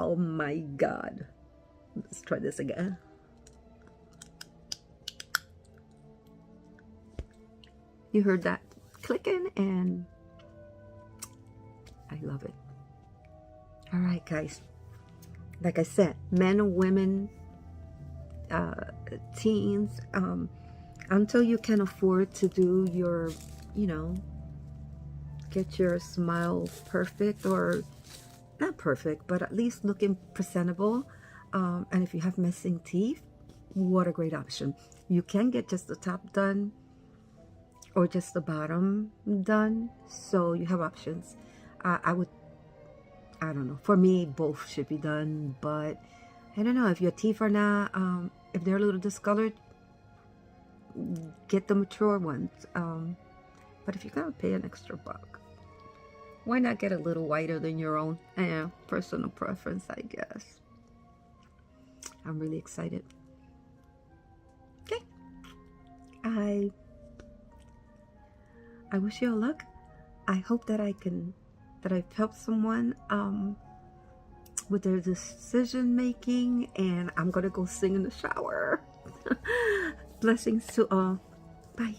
Oh my God. Let's try this again. You heard that clicking, and I love it. All right, guys. Like I said, men or women, teens, until you can afford to do your, you know, get your smile perfect, or not perfect, but at least looking presentable. And if you have missing teeth, what a great option. You can get just the top done or just the bottom done, so you have options. I don't know, for me both should be done, but I don't know if your teeth are not, if they're a little discolored, get the mature ones. But if you're gonna pay an extra buck, why not get a little whiter than your own? Personal preference, I guess. I'm really excited. Okay, I wish you all luck. I hope that I've helped someone with their decision making, and I'm gonna go sing in the shower. Blessings to all. Bye.